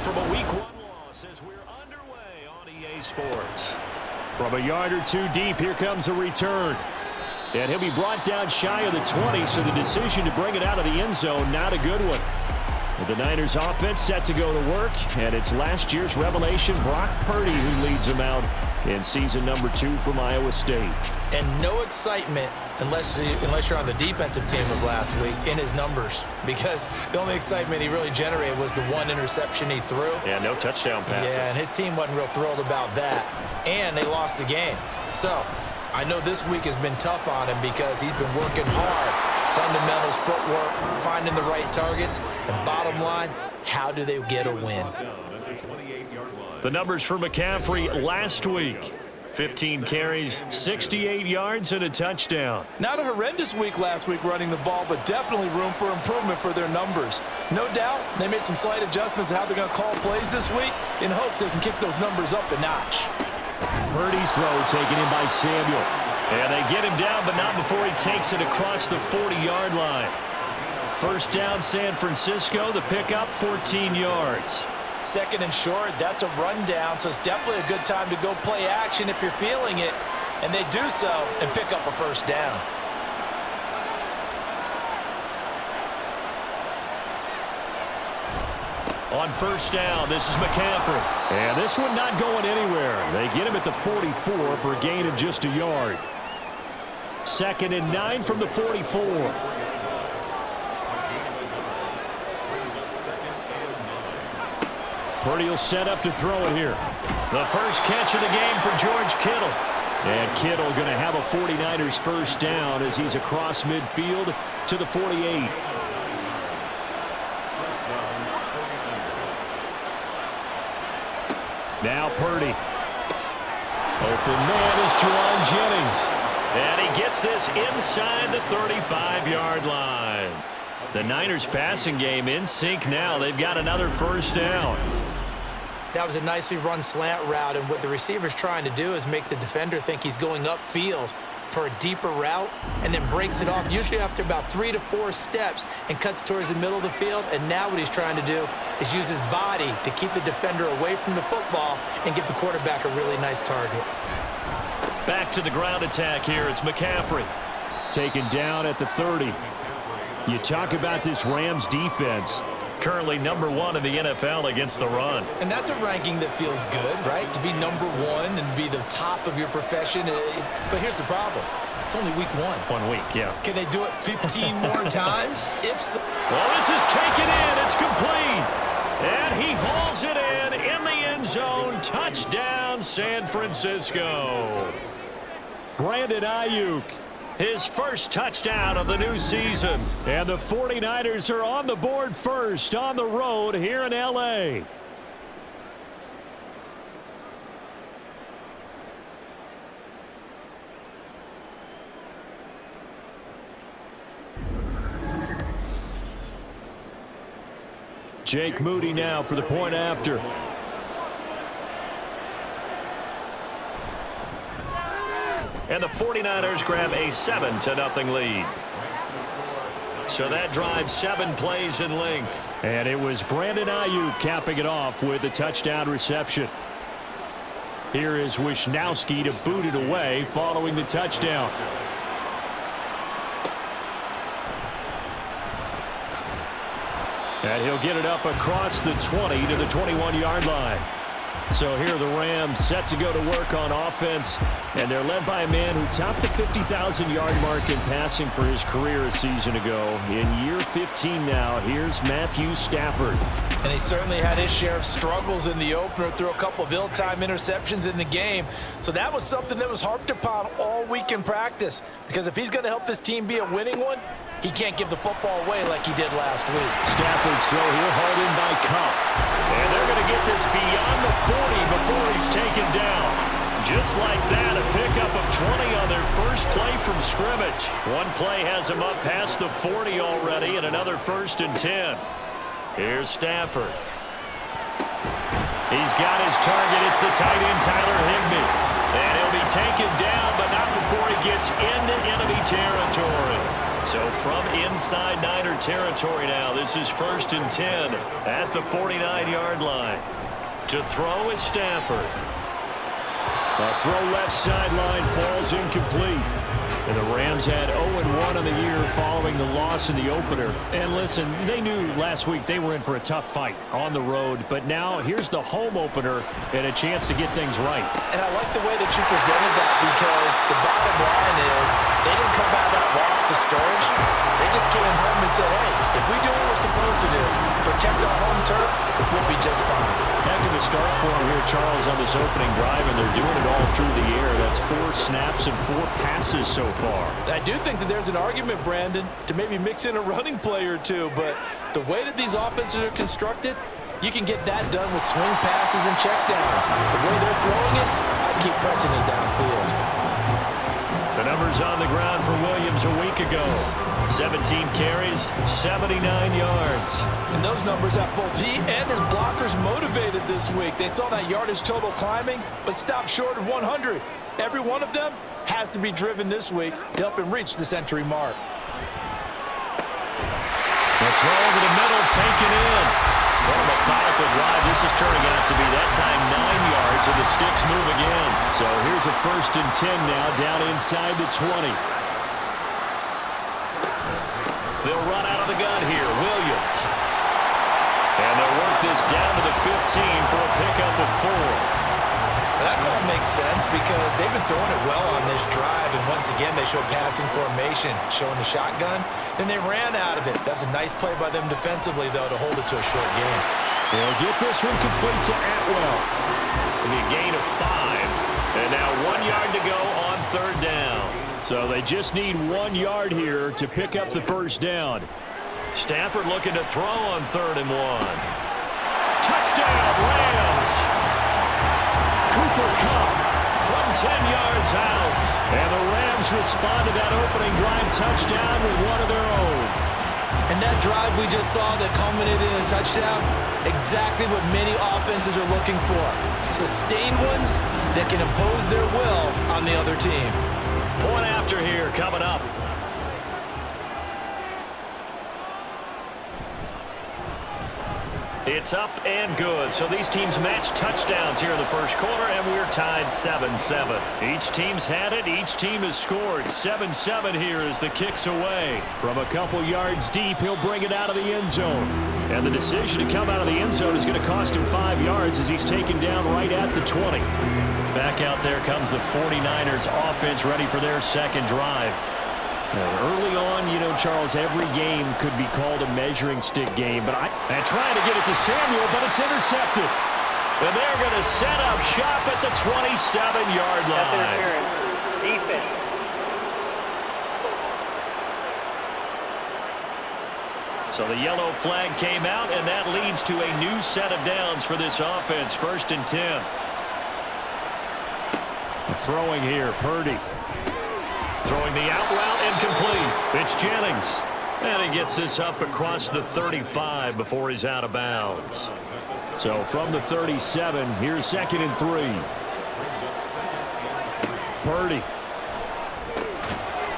from a Week 1 loss as we're underway on EA Sports. From a yard or two deep, here comes a return. And he'll be brought down shy of the 20, so the decision to bring it out of the end zone, not a good one. The Niners offense set to go to work, and it's last year's revelation, Brock Purdy, who leads them out in season number 2 from Iowa State. And no excitement unless you're on the defensive team of last week in his numbers, because the only excitement he really generated was the one interception he threw. Yeah, no touchdown passes. Yeah, and his team wasn't real thrilled about that, and they lost the game. So I know this week has been tough on him because he's been working hard. Fundamentals, footwork, finding the right targets, and bottom line, how do they get a win? The numbers for McCaffrey last week. 15 carries, 68 yards, and a touchdown. Not a horrendous week last week running the ball, but definitely room for improvement for their numbers. No doubt, they made some slight adjustments to how they're going to call plays this week in hopes they can kick those numbers up a notch. Purdy's throw taken in by Samuel. And they get him down, but not before he takes it across the 40-yard line. First down, San Francisco. The pickup, 14 yards. Second and short, that's a rundown, so it's definitely a good time to go play action if you're feeling it. And they do so and pick up a first down. On first down, this is McCaffrey. And this one not going anywhere. They get him at the 44 for a gain of just a yard. 2nd and 9 from the 44. Purdy will set up to throw it here. The first catch of the game for George Kittle. And Kittle going to have a 49ers first down as he's across midfield to the 48. Now Purdy. Open man is Juwan Jennings. And he gets this inside the 35-yard line. The Niners passing game in sync now. They've got another first down. That was a nicely run slant route, and what the receiver's trying to do is make the defender think he's going upfield for a deeper route and then breaks it off, usually after about 3 to 4 steps, and cuts towards the middle of the field. And now what he's trying to do is use his body to keep the defender away from the football and give the quarterback a really nice target. Back to the ground attack here. It's McCaffrey. Taken down at the 30. You talk about this Rams defense. Currently number 1 in the NFL against the run. And that's a ranking that feels good, right? To be number 1 and be the top of your profession. But here's the problem. It's only week 1. 1 week, yeah. Can they do it 15 more times? If so. Well, this is taken in. It's complete. And he hauls it in the end zone. Touchdown, San Francisco. Brandon Ayuk, his first touchdown of the new season. And the 49ers are on the board first on the road here in L.A. Jake Moody now for the point after. And the 49ers grab a 7-0 lead. So that drives 7 plays in length. And it was Brandon Ayuk capping it off with a touchdown reception. Here is Wishnowski to boot it away following the touchdown. And he'll get it up across the 20 to the 21-yard line. So here are the Rams set to go to work on offense, and they're led by a man who topped the 50,000-yard mark in passing for his career a season ago. In year 15 now, here's Matthew Stafford. And he certainly had his share of struggles in the opener, threw a couple of ill-timed interceptions in the game. So that was something that was harped upon all week in practice, because if he's going to help this team be a winning one, he can't give the football away like he did last week. Stafford's throw here hauled in by Cup. And they're going to get this beyond the 40 before he's taken down. Just like that, a pickup of 20 on their first play from scrimmage. One play has him up past the 40 already, and another 1st and 10. Here's Stafford. He's got his target. It's the tight end, Tyler Higbee. And he'll be taken down, but not before he gets into enemy territory. So from inside Niner territory now, this is 1st and 10 at the 49-yard line. To throw is Stafford. A throw left sideline falls incomplete. And the Rams had 0-1 on the year following the loss in the opener. And listen, they knew last week they were in for a tough fight on the road. But now here's the home opener and a chance to get things right. And I like the way that you presented that, because the bottom line is they didn't come out of that loss discouraged. They just came home and said, hey, if we do what we're supposed to do, protect our home turf, we'll be just fine. Heck of a start for them here, Charles, on this opening drive, and they're doing it all through the air. That's 4 snaps and 4 passes so far. I do think that there's an argument, Brandon, to maybe mix in a running play or two, but the way that these offenses are constructed, you can get that done with swing passes and checkdowns. The way they're throwing it, I'd keep pressing it downfield. The numbers on the ground for Williams a week ago. 17 carries, 79 yards. And those numbers have both he and his blockers motivated this week. They saw that yardage total climbing, but stopped short of 100. Every one of them has to be driven this week to help him reach the century mark. The throw over the middle, taken in. What a methodical drive this is turning out to be. That time 9 yards, and the sticks move again. So here's a 1st and 10 now, down inside the 20. They'll run out of the gun here. Williams. And they'll work this down to the 15 for a pickup of 4. That call makes sense because they've been throwing it well on this drive, and once again they show passing formation, showing the shotgun. Then they ran out of it. That's a nice play by them defensively, though, to hold it to a short gain. They'll get this one complete to Atwell. A gain of 5. And now 1 yard to go on 3rd down. So they just need 1 yard here to pick up the 1st down. Stafford looking to throw on 3rd and 1. Touchdown, Rams! Cooper Kupp from 10 yards out. And the Rams respond to that opening drive touchdown with one of their own. And that drive we just saw that culminated in a touchdown, exactly what many offenses are looking for. Sustained ones that can impose their will on the other team. Point after here coming up. It's up and good. So these teams match touchdowns here in the first quarter, and we're tied 7-7. Each team's had it. Each team has scored. 7-7 here as the kick's away. From a couple yards deep, he'll bring it out of the end zone. And the decision to come out of the end zone is going to cost him 5 yards as he's taken down right at the 20. Back out there comes the 49ers offense ready for their second drive. Early on, you know, Charles, every game could be called a measuring stick game. But I'm trying to get it to Samuel, but it's intercepted. And they're going to set up shop at the 27-yard line. Defense. So the yellow flag came out, and that leads to a new set of downs for this offense. 1st and 10. Throwing here, Purdy. Throwing the out route incomplete. It's Jennings. And he gets this up across the 35 before he's out of bounds. So from the 37, here's 2nd and 3. Purdy.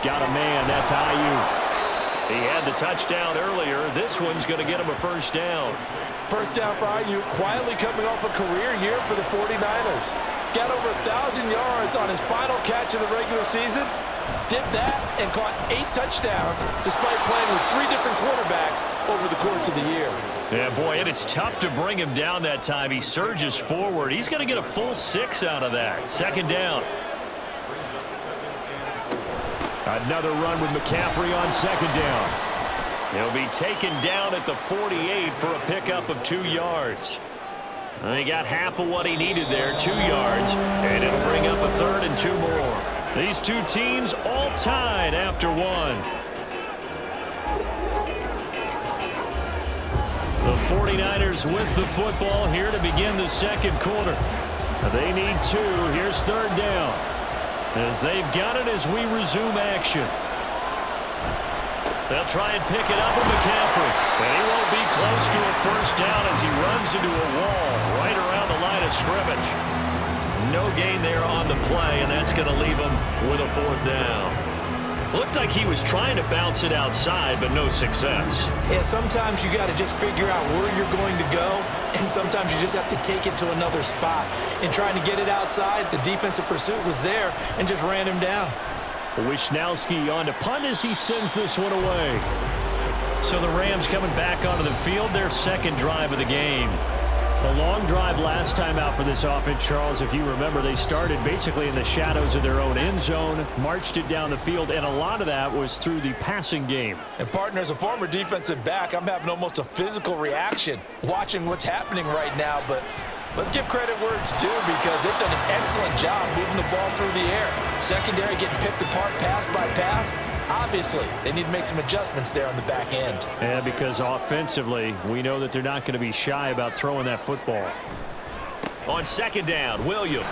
Got a man. That's Ayuk. He had the touchdown earlier. This one's going to get him a 1st down. 1st down for Ayuk, quietly coming off a career year for the 49ers. Got over 1,000 yards on his final catch of the regular season. Did that and caught 8 touchdowns despite playing with 3 different quarterbacks over the course of the year. Yeah, boy, and it's tough to bring him down that time. He surges forward. He's going to get a full 6 out of that. 2nd down. Another run with McCaffrey on 2nd down. He'll be taken down at the 48 for a pickup of 2 yards. He got half of what he needed there, 2 yards, and it'll bring up a 3rd and 2 more. These two teams all tied after 1. The 49ers with the football here to begin the second quarter. They need 2. Here's 3rd down. As they've got it as we resume action. They'll try and pick it up with McCaffrey. And he won't be close to a 1st down as he runs into a wall right around the line of scrimmage. No gain there on the play, and that's going to leave him with a 4th down. Looked like he was trying to bounce it outside, but no success. Yeah, sometimes you got to just figure out where you're going to go, and sometimes you just have to take it to another spot. In trying to get it outside, the defensive pursuit was there and just ran him down. Wisnowski on to punt as he sends this one away. So the Rams coming back onto the field, their second drive of the game. A long drive last time out for this offense, Charles. If you remember, they started basically in the shadows of their own end zone, marched it down the field, and a lot of that was through the passing game. And partner, as a former defensive back, I'm having almost a physical reaction watching what's happening right now. But let's give credit where it's due, because they've done an excellent job moving the ball through the air. Secondary getting picked apart pass by pass. Obviously, they need to make some adjustments there on the back end. Yeah, because offensively, we know that they're not going to be shy about throwing that football. On second down, Williams.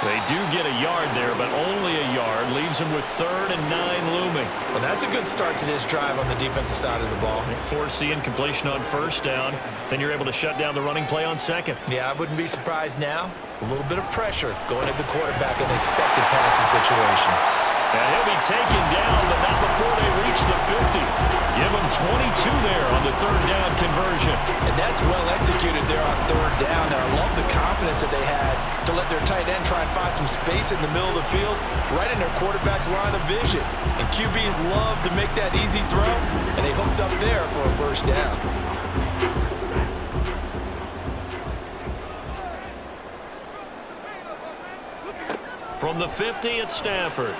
They do get a yard there, but only a yard. Leaves them with 3rd and 9 looming. Well, that's a good start to this drive on the defensive side of the ball. Force the incompletion on first down. Then you're able to shut down the running play on second. Yeah, I wouldn't be surprised now. A little bit of pressure going at the quarterback in an expected passing situation. And he'll be taken down, but not before they reach the 50. Give him 22 there on the 3rd down conversion. And that's well executed there on 3rd down. And I love the confidence that they had to let their tight end try and find some space in the middle of the field, right in their quarterback's line of vision. And QBs love to make that easy throw, and they hooked up there for a 1st down. From the 50, it's Stafford.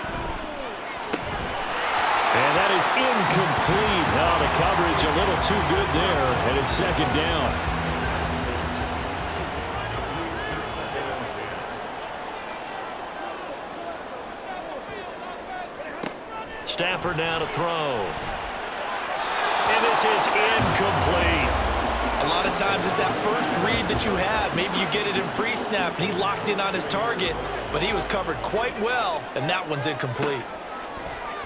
And that is incomplete. Oh, the coverage a little too good there, and it's 2nd down. Stafford now to throw. And this is incomplete. A lot of times it's that first read that you have. Maybe you get it in pre-snap, and he locked in on his target, but he was covered quite well, and that one's incomplete.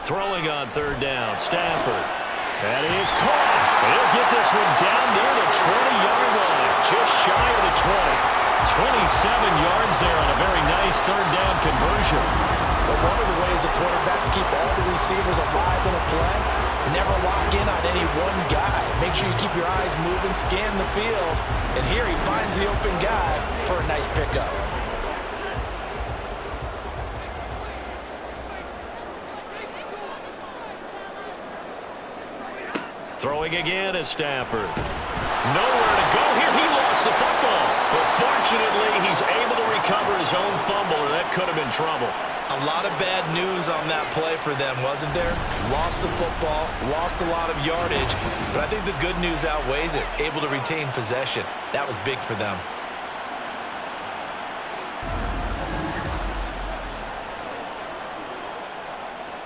Throwing on 3rd down, Stafford. That is caught. He'll get this one down near the 20-yard line, just shy of the 20. 27 yards there on a very nice 3rd down conversion. But one of the ways the quarterbacks keep all the receivers alive in a play, never lock in on any one guy. Make sure you keep your eyes moving, scan the field, and here he finds the open guy for a nice pickup. Throwing again is Stafford. Nowhere to go here. He lost the football. But fortunately, he's able to recover his own fumble, or that could have been trouble. A lot of bad news on that play for them, wasn't there? Lost the football, lost a lot of yardage, but I think the good news outweighs it. Able to retain possession. That was big for them.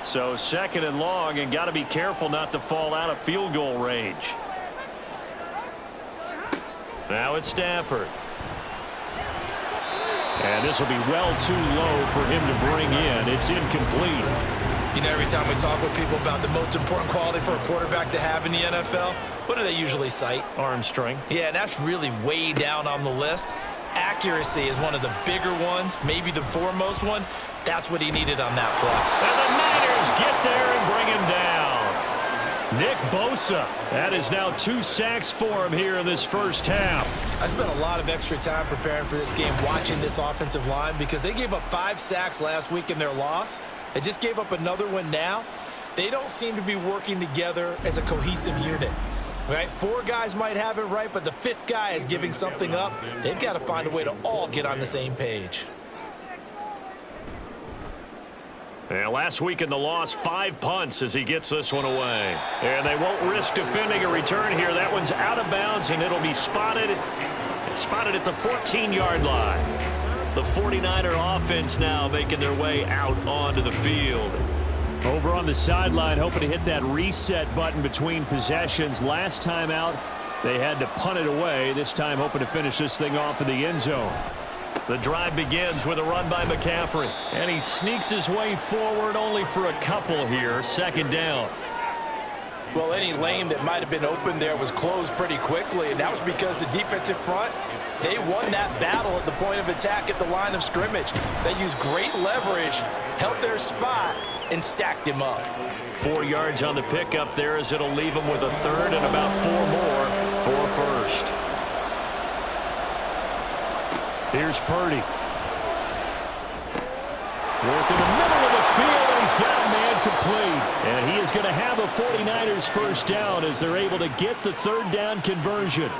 So 2nd and long, and got to be careful not to fall out of field goal range. Now it's Stafford. And this will be well too low for him to bring in. It's incomplete. You know, every time we talk with people about the most important quality for a quarterback to have in the NFL, what do they usually cite? Arm strength. Yeah, and that's really way down on the list. Accuracy is one of the bigger ones, maybe the foremost one. That's what he needed on that play. And the Niners get there and bring him down. Nick Bosa. That is now 2 sacks for him here in this first half. I spent a lot of extra time preparing for this game, watching this offensive line, because they gave up 5 sacks last week in their loss. They just gave up another one now. They don't seem to be working together as a cohesive unit. Right? 4 guys might have it right, but the 5th guy is giving something up. They've got to find a way to all get on the same page. And last week in the loss, 5 punts as he gets this one away. And they won't risk defending a return here. That one's out of bounds, and it'll be spotted at the 14-yard line. The 49er offense now making their way out onto the field. Over on the sideline, hoping to hit that reset button between possessions. Last time out, they had to punt it away. This time hoping to finish this thing off in the end zone. The drive begins with a run by McCaffrey. And he sneaks his way forward only for a couple here. 2nd down. Well, any lane that might have been open there was closed pretty quickly, and that was because the defensive front, they won that battle at the point of attack at the line of scrimmage. They used great leverage, held their spot, and stacked him up. 4 yards on the pickup there as it'll leave him with a third and about 4 more for first. Here's Purdy. Working the middle of the field, and he's got a man complete. And he is going to have a 49ers first down as they're able to get the third down conversion.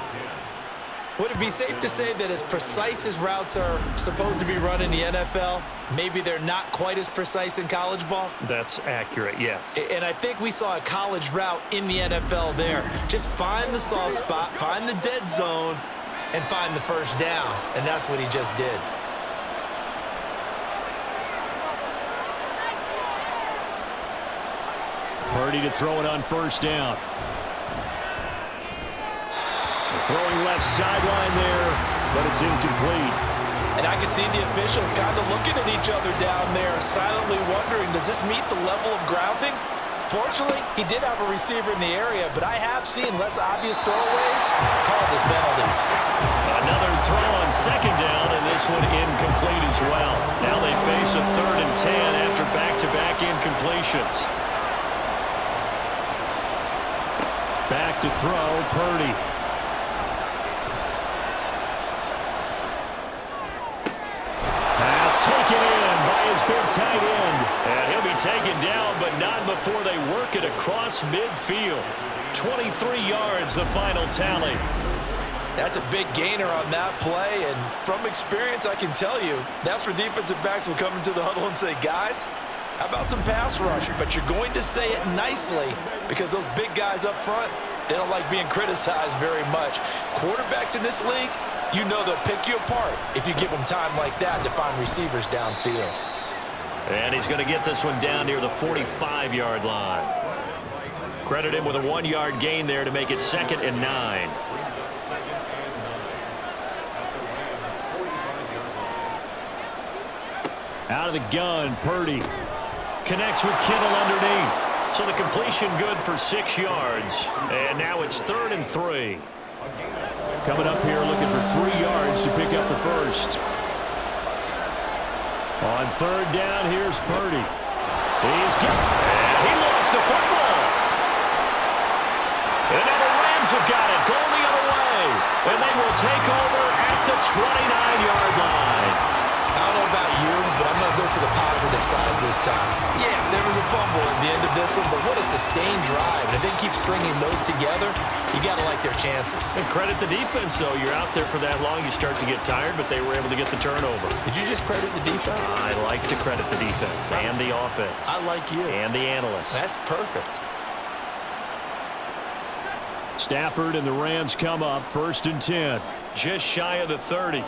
Would it be safe to say that as precise as routes are supposed to be run in the NFL, maybe they're not quite as precise in college ball? That's accurate, yeah. And I think we saw a college route in the NFL there. Just find the soft spot, find the dead zone, and find the first down. And that's what he just did. Purdy to throw it on first down. Throwing left sideline there, but it's incomplete. And I can see the officials kind of looking at each other down there, silently wondering, does this meet the level of grounding? Fortunately, he did have a receiver in the area, but I have seen less obvious throwaways called as penalties. Another throw on second down, and this one incomplete as well. Now they face a 3rd and 10 after back-to-back incompletions. Back to throw, Purdy. Pass taken in by his big tight end. And he'll be taken down, but not before they work it across midfield. 23 yards, the final tally. That's a big gainer on that play, and from experience, I can tell you, that's where defensive backs will come into the huddle and say, guys, how about some pass rush? But you're going to say it nicely because those big guys up front, they don't like being criticized very much. Quarterbacks in this league, you know they'll pick you apart if you give them time like that to find receivers downfield. And he's going to get this one down near the 45-yard line. Credit him with a 1-yard gain there to make it 2nd and 9. Out of the gun, Purdy connects with Kittle underneath. So the completion good for 6 yards. And now it's 3rd and 3. Coming up here looking for 3 yards to pick up the first. On 3rd down, here's Purdy. He lost the football. And now the Rams have got it, going the other way. And they will take over at the 29-yard line. I don't know about you, but I'm going to go to the positive side this time. Yeah, there was a fumble at the end of this one, but what a sustained drive. And if they keep stringing those together, you got to like their chances. And credit the defense, though. You're out there for that long, you start to get tired, but they were able to get the turnover. Did you just credit the defense? I like to credit the defense and the offense. I like you. And the analysts. That's perfect. Stafford and the Rams come up 1st and 10. Just shy of the 30.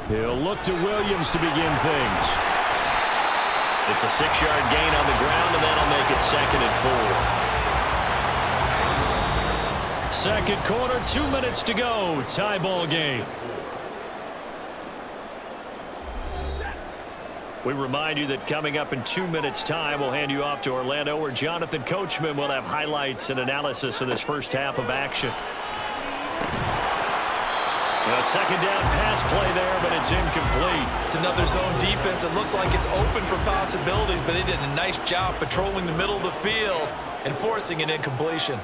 He'll look to Williams to begin things. It's a 6-yard gain on the ground, and that'll make it 2nd and 4. Second quarter, 2 minutes to go. Tie ball game. We remind you that coming up in 2 minutes' time, we'll hand you off to Orlando, where Jonathan Coachman will have highlights and analysis of this first half of action. A second down pass play there, but it's incomplete. It's another zone defense. It looks like it's open for possibilities, but they did a nice job patrolling the middle of the field and forcing an incompletion.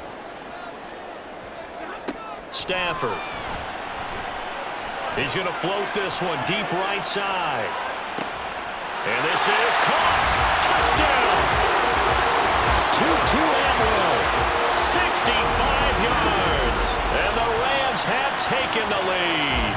Stafford. He's going to float this one deep right side. And this is caught. Touchdown. Tutu Atwell. 65 yards. And the Rams have taken the lead.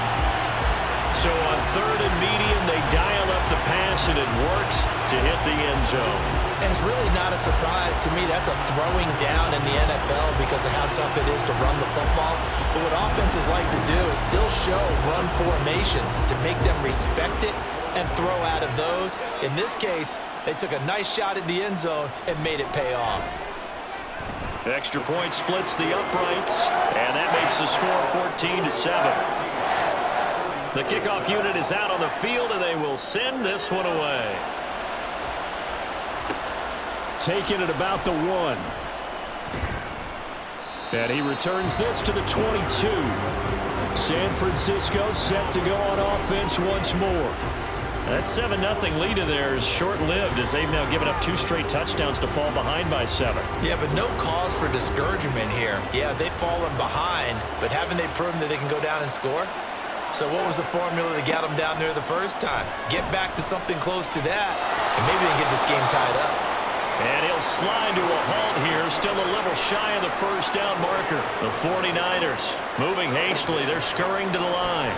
So on 3rd and medium, they dial up the pass, and it works to hit the end zone. And it's really not a surprise to me. That's a throwing down in the NFL because of how tough it is to run the football. But what offenses like to do is still show run formations to make them respect it and throw out of those. In this case, they took a nice shot at the end zone and made it pay off. Extra point splits the uprights, and that makes the score 14-7. The kickoff unit is out on the field, and they will send this one away. Taking it about the 1. And he returns this to the 22. San Francisco set to go on offense once more. That 7-0 lead of theirs short-lived as they've now given up 2 straight touchdowns to fall behind by 7. Yeah, but no cause for discouragement here. Yeah, they've fallen behind, but haven't they proven that they can go down and score? So what was the formula that got them down there the first time? Get back to something close to that, and maybe they get this game tied up. And he'll slide to a halt here, still a little shy of the first down marker. The 49ers moving hastily. They're scurrying to the line.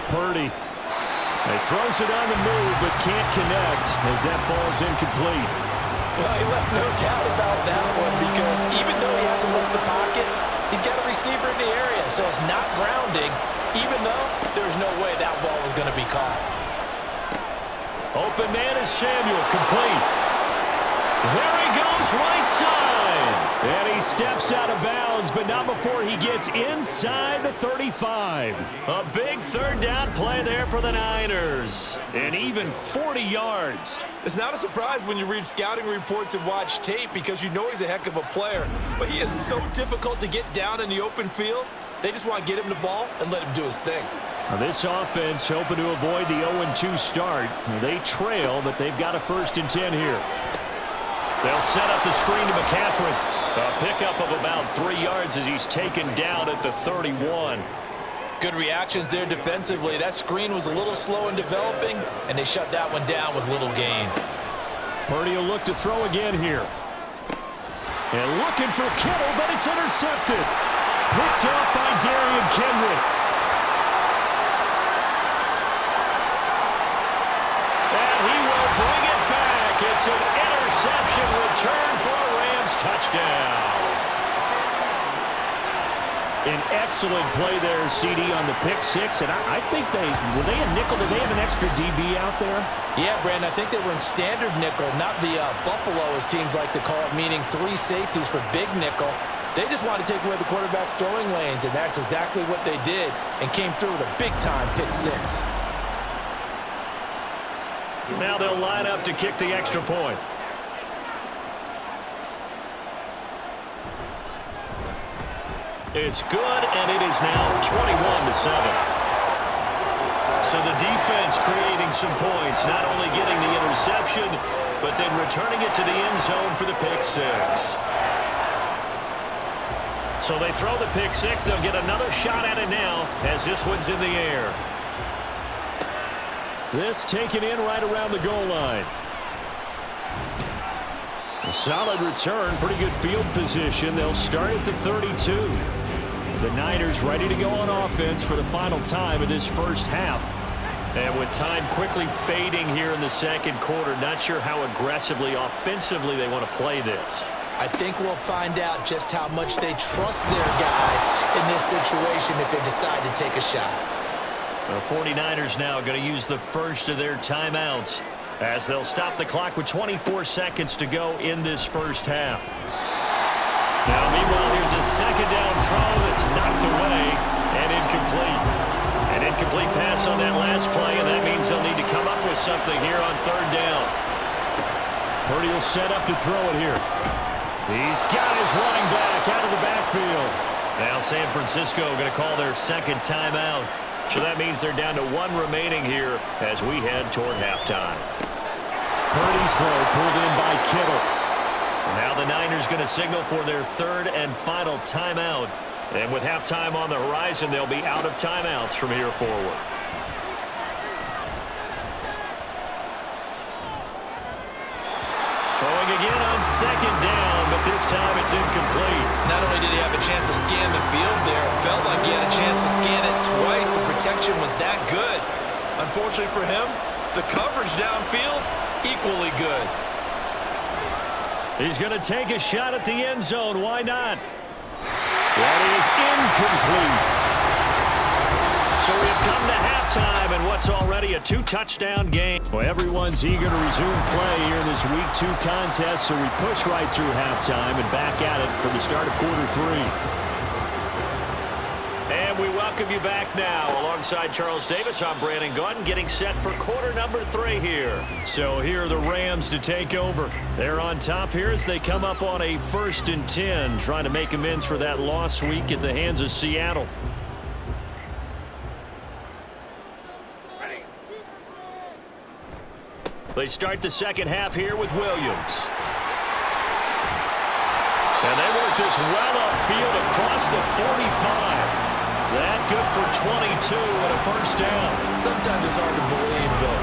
Purdy. He throws it on the move, but can't connect as that falls incomplete. Well, he left no doubt about that one because even though he hasn't left the pocket, he's got a receiver in the area, so it's not grounding, even though there's no way that ball was going to be caught. Open man is Samuel, complete. There he goes, right side. And he steps out of bounds, but not before he gets inside the 35. A big third down play there for the Niners. And even 40 yards. It's not a surprise when you read scouting reports and watch tape because you know he's a heck of a player. But he is so difficult to get down in the open field. They just want to get him the ball and let him do his thing. Now this offense hoping to avoid the 0-2 start. They trail, but they've got a 1st and 10 here. They'll set up the screen to McCaffrey. A pickup of about 3 yards as he's taken down at the 31. Good reactions there defensively. That screen was a little slow in developing, and they shut that one down with little gain. Purdy will look to throw again here. And looking for Kittle, but it's intercepted. Picked up by Darian Kendrick. And he will bring it back. It's an interception return for a Rams touchdown. An excellent play there, CD, on the pick 6. And I think were they a nickel? Did they have an extra DB out there? Yeah, Brandon, I think they were in standard nickel, not the Buffalo, as teams like to call it, meaning 3 safeties for big nickel. They just wanted to take away the quarterback's throwing lanes, and that's exactly what they did, and came through with a big-time pick 6. Now they'll line up to kick the extra point. It's good, and it is now 21-7. So the defense creating some points, not only getting the interception, but then returning it to the end zone for the pick 6. So they throw the pick 6. They'll get another shot at it now as this one's in the air. This taken in right around the goal line. A solid return, pretty good field position. They'll start at the 32. The Niners ready to go on offense for the final time of this first half. And with time quickly fading here in the second quarter, not sure how aggressively, offensively they want to play this. I think we'll find out just how much they trust their guys in this situation if they decide to take a shot. The 49ers now going to use the first of their timeouts as they'll stop the clock with 24 seconds to go in this first half. Now, meanwhile, here's a second down throw that's knocked away and incomplete. An incomplete pass on that last play, and that means they'll need to come up with something here on 3rd down. Purdy will set up to throw it here. He's got his running back out of the backfield. Now San Francisco going to call their second timeout. So that means they're down to 1 remaining here as we head toward halftime. Purdy's throw pulled in by Kittle. Now the Niners going to signal for their 3rd and final timeout. And with halftime on the horizon, they'll be out of timeouts from here forward. Throwing again on 2nd down, but this time it's incomplete. Not only did he have a chance to scan the field there, it felt like he had a chance to scan it twice. The protection was that good. Unfortunately for him, the coverage downfield, equally good. He's going to take a shot at the end zone. Why not? That is incomplete. So we have come to halftime in what's already a 2-touchdown game. Well, everyone's eager to resume play here in this Week 2 contest, so we push right through halftime and back at it for the start of quarter 3. And we welcome you back now. Alongside Charles Davis, I'm Brandon Gordon, getting set for quarter number 3 here. So here are the Rams to take over. They're on top here as they come up on a 1st and 10, trying to make amends for that lost week at the hands of Seattle. They start the second half here with Williams. And they work this well upfield across the 45. That good for 22 and a first down. Sometimes it's hard to believe, but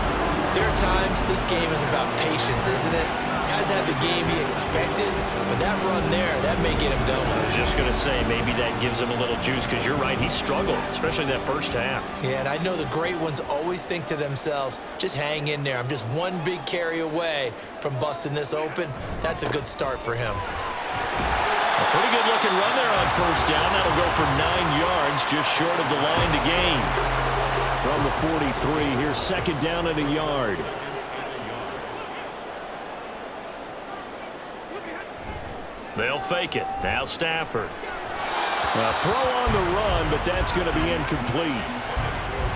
there are times this game is about patience, isn't it? Has had the game he expected, but that run there, that may get him going. I was just going to say, maybe that gives him a little juice, because you're right, he struggled, especially in that first half. Yeah, and I know the great ones always think to themselves, just hang in there. I'm just one big carry away from busting this open. That's a good start for him. A pretty good looking run there on first down. That'll go for 9 yards, just short of the line to gain. From the 43, here's second down and a yard. They'll fake it. Now Stafford. A throw on the run, but that's going to be incomplete.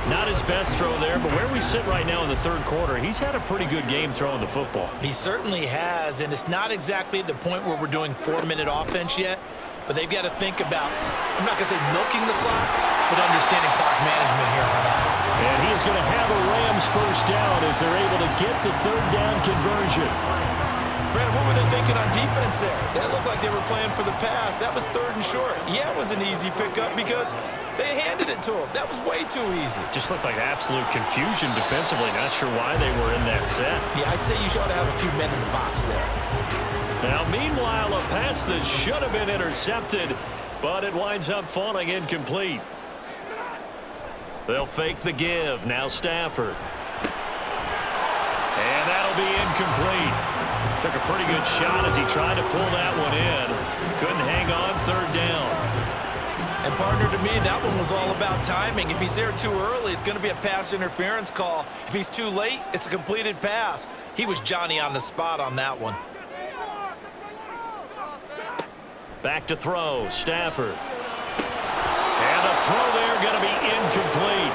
Not his best throw there, but where we sit right now in the third quarter, he's had a pretty good game throwing the football. He certainly has, and it's not exactly at the point where we're doing 4-minute offense yet, but they've got to think about, I'm not going to say milking the clock, but understanding clock management here on out. And he is going to have a Rams first down as they're able to get the third down conversion. Brandon, what were they thinking on defense there? That looked like they were playing for the pass. That was 3rd and short. Yeah, it was an easy pickup because they handed it to him. That was way too easy. Just looked like absolute confusion defensively. Not sure why they were in that set. Yeah, I'd say you should have a few men in the box there. Now, meanwhile, a pass that should have been intercepted, but it winds up falling incomplete. They'll fake the give. Now Stafford. And that'll be incomplete. Took a pretty good shot as he tried to pull that one in. Couldn't hang on, third down. And partner, to me, that one was all about timing. If he's there too early, it's going to be a pass interference call. If he's too late, it's a completed pass. He was Johnny on the spot on that one. Back to throw, Stafford. And the throw there going to be incomplete.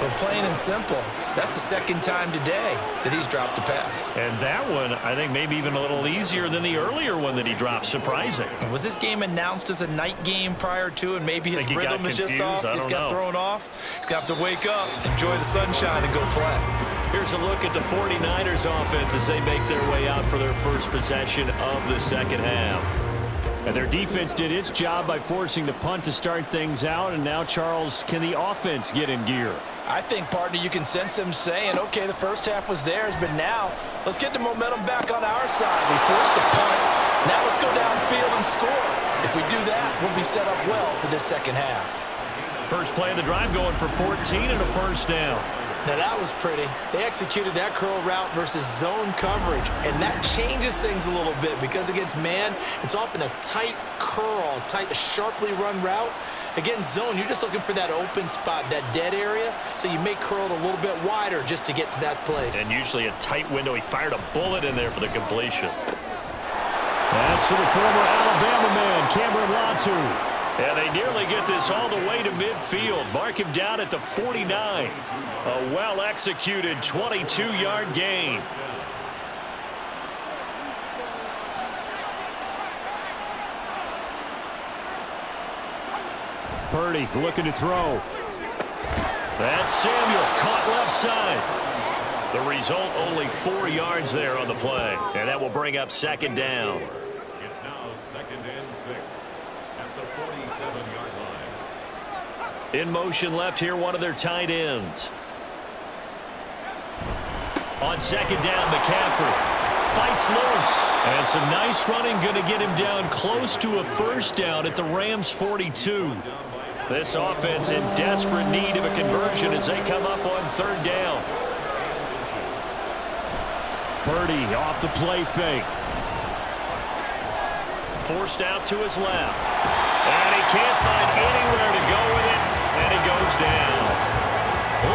But plain and simple, that's the second time today that he's dropped a pass. And that one, I think, maybe even a little easier than the earlier one that he dropped. Surprising. Was this game announced as a night game prior to, and maybe his rhythm is just off? He's got thrown off. He's got to wake up, enjoy the sunshine, and go play. Here's a look at the 49ers offense as they make their way out for their first possession of the second half. And their defense did its job by forcing the punt to start things out. And now, Charles, can the offense get in gear? I think, partner, you can sense them saying, okay, the first half was theirs, but now let's get the momentum back on our side. We forced a punt. Now let's go downfield and score. If we do that, we'll be set up well for this second half. First play of the drive going for 14 and a first down. Now that was pretty. They executed that curl route versus zone coverage, and that changes things a little bit because against man, it's often a tight curl, a sharply run route. Against zone, you're just looking for that open spot, that dead area, so you may curl it a little bit wider just to get to that place. And usually a tight window. He fired a bullet in there for the completion. That's for the former Alabama man, Cameron Latu. And they nearly get this all the way to midfield. Mark him down at the 49. A well-executed 22-yard gain. Purdy looking to throw. That's Samuel, caught left side. The result, only 4 yards there on the play. And that will bring up second down. It's now 2nd and 6 at the 47-yard line. In motion left here, one of their tight ends. On second down, McCaffrey fights loose. And some nice running, going to get him down close to a first down at the Rams 42. This offense in desperate need of a conversion as they come up on third down. Purdy off the play fake. Forced out to his left. And he can't find anywhere to go with it. And he goes down.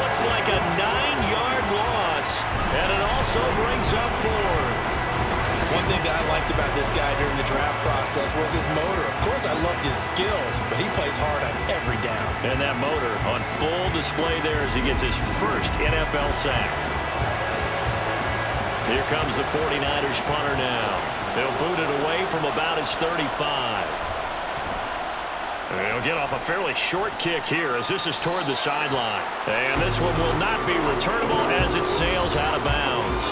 Looks like a 9-yard loss. And it also brings up 4th. One thing that I liked about this guy during the draft process was his motor. Of course, I loved his skills, but he plays hard on every down. And that motor on full display there as he gets his first NFL sack. Here comes the 49ers punter now. They'll boot it away from about his 35. And they'll get off a fairly short kick here as this is toward the sideline. And this one will not be returnable as it sails out of bounds.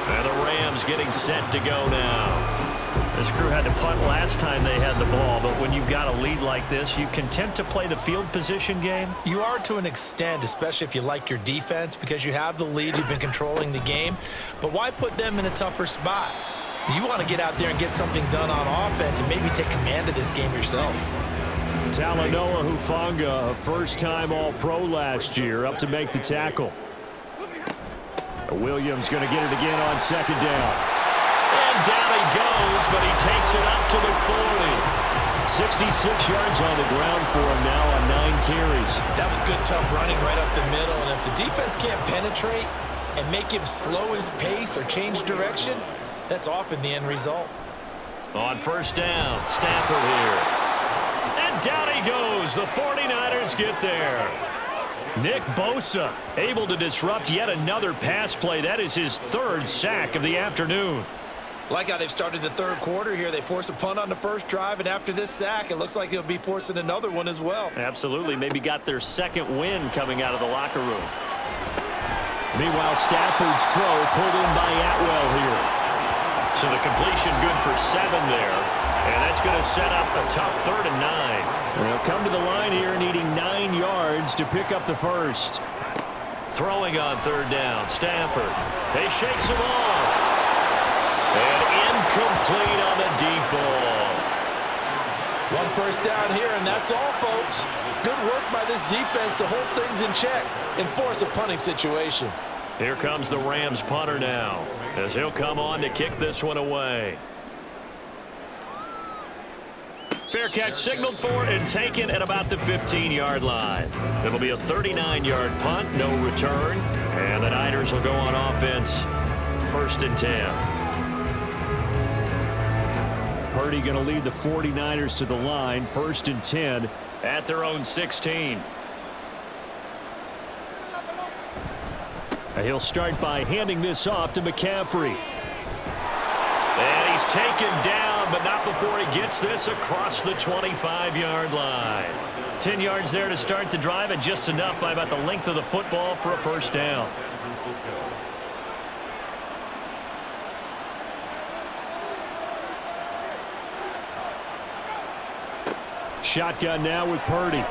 And the Rams getting set to go now. This crew had to punt last time they had the ball, but when you've got a lead like this, you content to play the field position game? You are to an extent, especially if you like your defense, because you have the lead, you've been controlling the game. But why put them in a tougher spot? You want to get out there and get something done on offense and maybe take command of this game yourself. Talanoa Hufanga, a first-time All-Pro last year, up to make the tackle. Williams going to get it again on second down. And down he goes, but he takes it up to the 40. 66 yards on the ground for him now on 9 carries. That was good, tough running right up the middle. And if the defense can't penetrate and make him slow his pace or change direction, that's often the end result. On first down, Stafford here. And down he goes. The 49ers get there. Nick Bosa able to disrupt yet another pass play. That is his 3rd sack of the afternoon. Like how they've started the 3rd quarter here. They force a punt on the first drive, and after this sack, it looks like they'll be forcing another one as well. Absolutely. Maybe got their 2nd win coming out of the locker room. Meanwhile, Stafford's throw pulled in by Atwell here. So the completion good for 7 there. And that's going to set up a tough 3rd and 9. They'll come to the line here needing 9 yards to pick up the first. Throwing on 3rd down, Stafford. He shakes him off. And incomplete on the deep ball. 1 first down here, and that's all, folks. Good work by this defense to hold things in check and force a punting situation. Here comes the Rams punter now, as he'll come on to kick this one away. Fair catch signaled for and taken at about the 15-yard line. It'll be a 39-yard punt, no return, and the Niners will go on offense, 1st and 10. Purdy going to lead the 49ers to the line, 1st and 10 at their own 16. And he'll start by handing this off to McCaffrey. And he's taken down, but not before he gets this across the 25-yard line. 10 yards there to start the drive, and just enough by about the length of the football for a first down. Shotgun now with Purdy.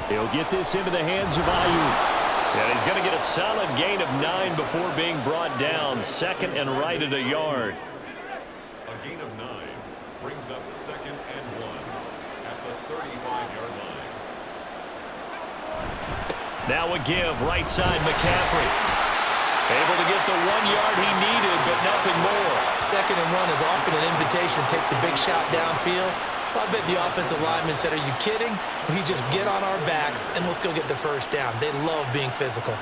He'll get this into the hands of Ayuk. And he's going to get a solid gain of 9 before being brought down. 2nd and right at a yard. A gain of 9 brings up 2nd and 1 at the 35-yard line. Now a give, right side McCaffrey. Able to get the 1 yard he needed, but nothing more. 2nd and 1 is often an invitation to take the big shot downfield. I bet the offensive lineman said, are you kidding? We just get on our backs and let's go get the first down. They love being physical.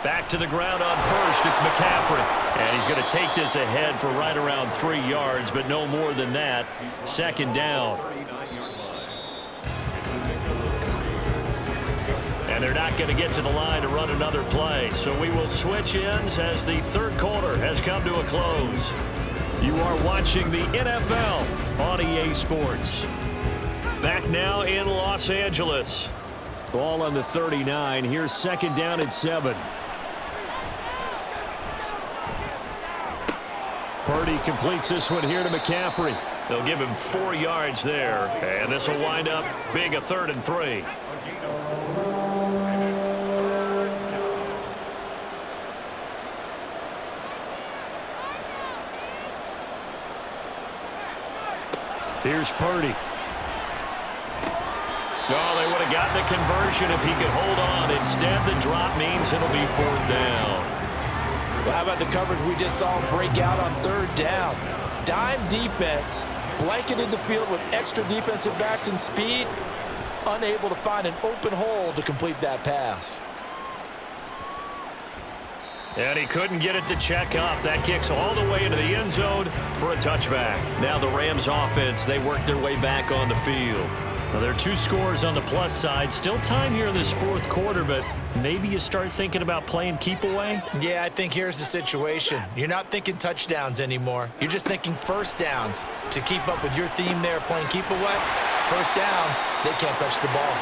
Back to the ground on first. It's McCaffrey. And he's going to take this ahead for right around 3 yards, but no more than that. 2nd down. And they're not going to get to the line to run another play. So we will switch ends as the 3rd quarter has come to a close. You are watching the NFL on EA Sports. Back now in Los Angeles. Ball on the 39. Here's 2nd down and 7. Purdy completes this one here to McCaffrey. They'll give him 4 yards there. And this will wind up being a 3rd and 3. Here's Purdy. Oh, they would have gotten the conversion if he could hold on. Instead, the drop means it'll be 4th down. Well, how about the coverage we just saw break out on 3rd down? Dime defense, blanketed the field with extra defensive backs and speed, unable to find an open hole to complete that pass. And he couldn't get it to check up. That kicks all the way into the end zone for a touchback. Now the Rams offense, they work their way back on the field. Well, there are 2 scores on the plus side. Still time here in this fourth quarter, but maybe you start thinking about playing keep away? Yeah, I think here's the situation. You're not thinking touchdowns anymore. You're just thinking first downs. To keep up with your theme there, playing keep away, first downs, they can't touch the ball.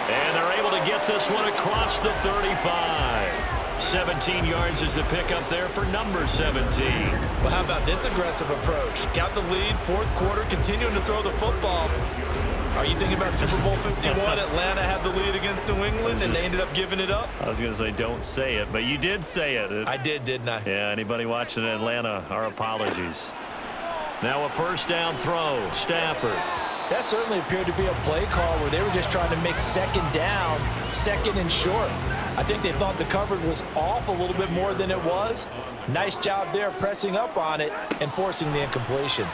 And they're able to get this one across the 35. 17 yards is the pickup there for number 17. Well, how about this aggressive approach? Got the lead, fourth quarter, continuing to throw the football. Are you thinking about Super Bowl 51? Atlanta had the lead against New England, and they ended up giving it up? I was going to say don't say it, but you did say it. I did, didn't I? Yeah, anybody watching in Atlanta, our apologies. Now a first down throw, Stafford. That certainly appeared to be a play call where they were just trying to make second down, second and short. I think they thought the coverage was off a little bit more than it was. Nice job there pressing up on it and forcing the incompletion.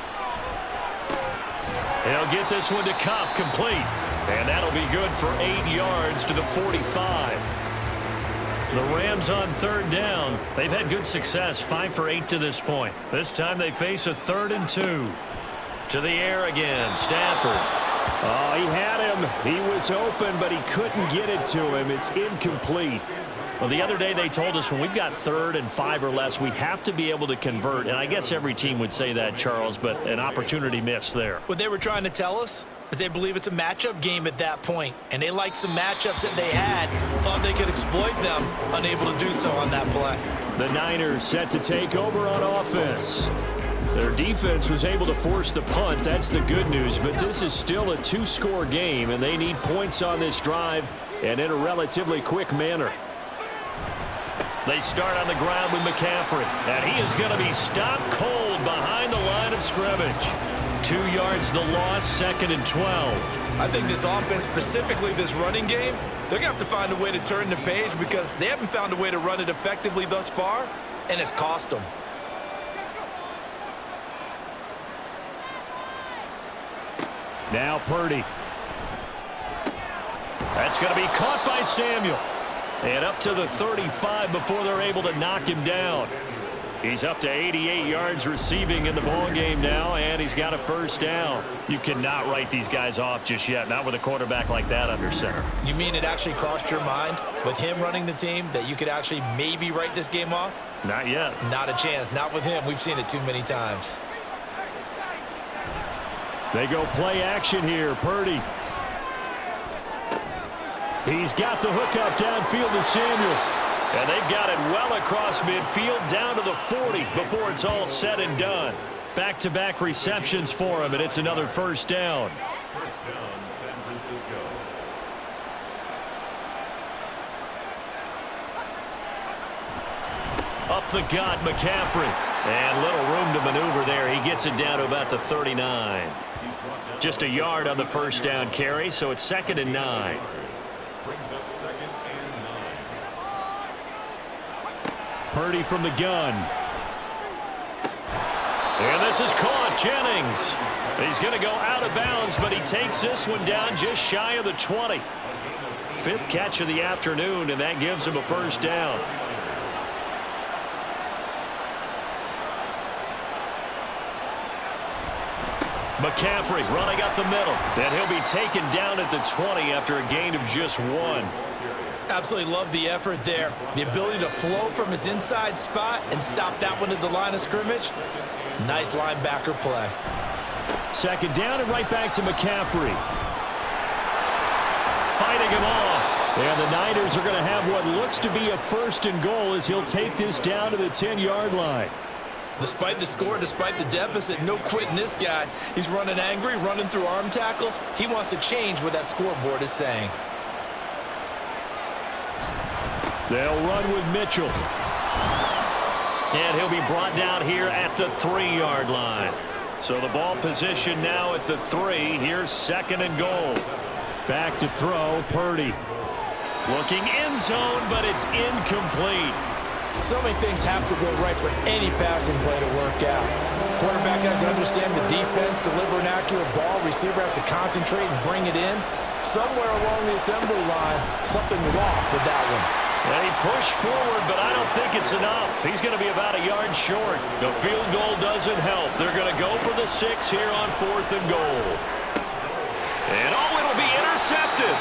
They'll get this one to Cup, complete. And that'll be good for 8 yards to the 45. The Rams on third down. They've had good success, 5 for 8 to this point. This time they face a 3rd and 2. To the air again, Stafford. Oh, he had him. He was open, but he couldn't get it to him. It's incomplete. Well, the other day they told us when we've got 3rd and 5 or less, we have to be able to convert. And I guess every team would say that, Charles, but an opportunity missed there. What they were trying to tell us is they believe it's a matchup game at that point, and they liked some matchups that they had, thought they could exploit them, unable to do so on that play. The Niners set to take over on offense. Their defense was able to force the punt. That's the good news, but this is still a 2-score game, and they need points on this drive and in a relatively quick manner. They start on the ground with McCaffrey, and he is going to be stopped cold behind the line of scrimmage. 2 yards the loss, 2nd and 12. I think this offense, specifically this running game, they're going to have to find a way to turn the page because they haven't found a way to run it effectively thus far, and it's cost them. Now Purdy. That's going to be caught by Samuel. And up to the 35 before they're able to knock him down. He's up to 88 yards receiving in the ballgame now, and he's got a first down. You cannot write these guys off just yet, not with a quarterback like that under center. You mean it actually crossed your mind with him running the team that you could actually maybe write this game off? Not yet. Not a chance. Not with him. We've seen it too many times. They go play action here. Purdy. He's got the hookup downfield to Samuel. And they've got it well across midfield down to the 40 before it's all said and done. Back-to-back receptions for him, and it's another first down. First down, San Francisco. Up the gut, McCaffrey. And little room to maneuver there. He gets it down to about the 39. Just a yard on the first down carry, so it's 2nd and 9. Brings up 2nd and 9. Purdy from the gun. And this is caught. Jennings. He's going to go out of bounds, but he takes this one down just shy of the 20. 5th catch of the afternoon, and that gives him a first down. McCaffrey running up the middle, and he'll be taken down at the 20 after a gain of just 1. Absolutely love the effort there. The ability to flow from his inside spot and stop that one at the line of scrimmage. Nice linebacker play. 2nd down and right back to McCaffrey. Fighting him off. And the Niners are going to have what looks to be a 1st and goal as he'll take this down to the 10-yard line. Despite the score, despite the deficit, no quitting this guy. He's running angry, running through arm tackles. He wants to change what that scoreboard is saying. They'll run with Mitchell. And he'll be brought down here at the 3-yard line. So the ball position now at the 3. Here's 2nd and goal. Back to throw, Purdy. Looking end zone, but it's incomplete. So many things have to go right for any passing play to work out. Quarterback has to understand the defense, deliver an accurate ball. Receiver has to concentrate and bring it in. Somewhere along the assembly line, something was off with that one. And he pushed forward, but I don't think it's enough. He's going to be about a yard short. The field goal doesn't help. They're going to go for the 6 here on 4th and goal. And oh, it'll be intercepted.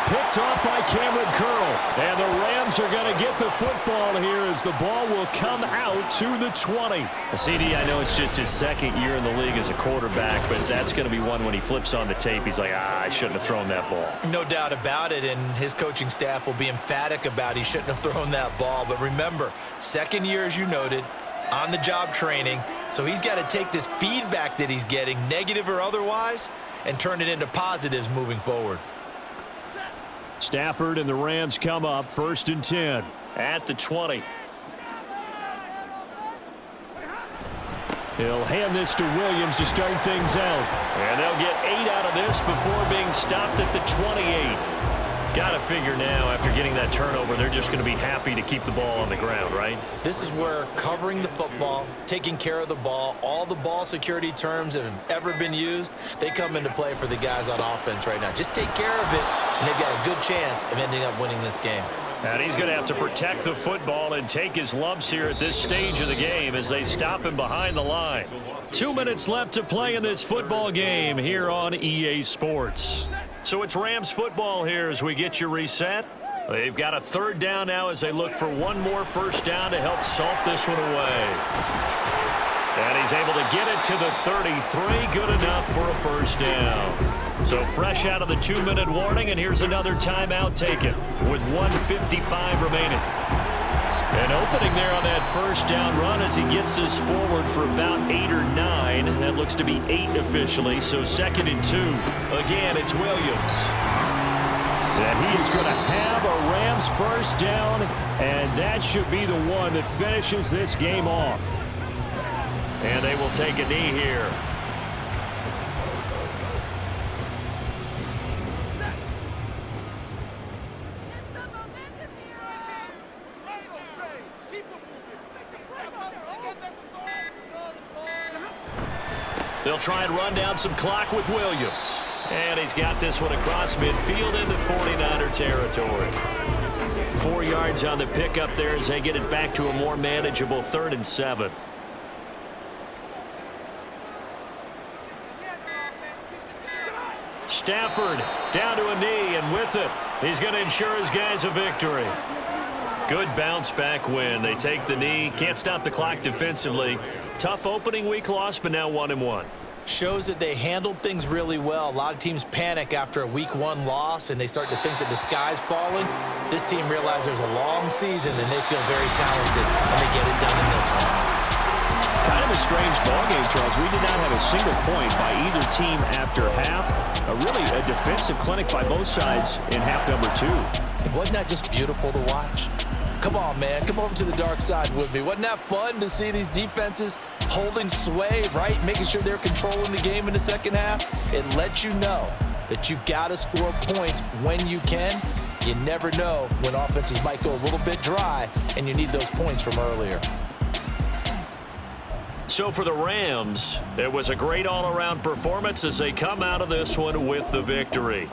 Picked off by Cameron Curl. And the Rams are going to get the football here as the ball will come out to the 20. CD, I know it's just his second year in the league as a quarterback, but that's going to be one when he flips on the tape. He's like, I shouldn't have thrown that ball. No doubt about it, and his coaching staff will be emphatic about he shouldn't have thrown that ball. But remember, second year, as you noted, on-the-job training, so he's got to take this feedback that he's getting, negative or otherwise, and turn it into positives moving forward. Stafford and the Rams come up 1st and 10 at the 20. He'll hand this to Williams to start things out. And they'll get 8 out of this before being stopped at the 28. Got to figure now, after getting that turnover, they're just going to be happy to keep the ball on the ground, right? This is where covering the football, taking care of the ball, all the ball security terms that have ever been used, they come into play for the guys on offense right now. Just take care of it, and they've got a good chance of ending up winning this game. And he's going to have to protect the football and take his lumps here at this stage of the game as they stop him behind the line. 2 minutes left to play in this football game here on EA Sports. So it's Rams football here as we get you reset. They've got a 3rd down now as they look for one more 1st down to help salt this one away. And he's able to get it to the 33. Good enough for a 1st down. So fresh out of the 2-minute warning, and here's another timeout taken with 1:55 remaining. An opening there on that 1st down run as he gets this forward for about 8 or 9. That looks to be 8 officially, so 2nd and 2. Again, it's Williams. And he is going to have a Rams 1st down, and that should be the one that finishes this game off. And they will take a knee here. They'll try and run down some clock with Williams. And he's got this one across midfield into 49er territory. 4 yards on the pickup there as they get it back to a more manageable 3rd and 7. Stafford down to a knee, and with it, he's going to ensure his guys a victory. Good bounce-back win. They take the knee. Can't stop the clock defensively. Tough opening week loss, but now 1-1. Shows that they handled things really well. A lot of teams panic after a week 1 loss, and they start to think that the sky's falling. This team realizes there's a long season, and they feel very talented, and they get it done in this one. Kind of a strange ballgame, Charles. We did not have a single point by either team after half. Really a defensive clinic by both sides in half number 2. Wasn't that just beautiful to watch? Come on, man. Come over to the dark side with me. Wasn't that fun to see these defenses holding sway, right? Making sure they're controlling the game in the second half. It lets you know that you've got to score points when you can. You never know when offenses might go a little bit dry, and you need those points from earlier. So for the Rams, it was a great all-around performance as they come out of this one with the victory.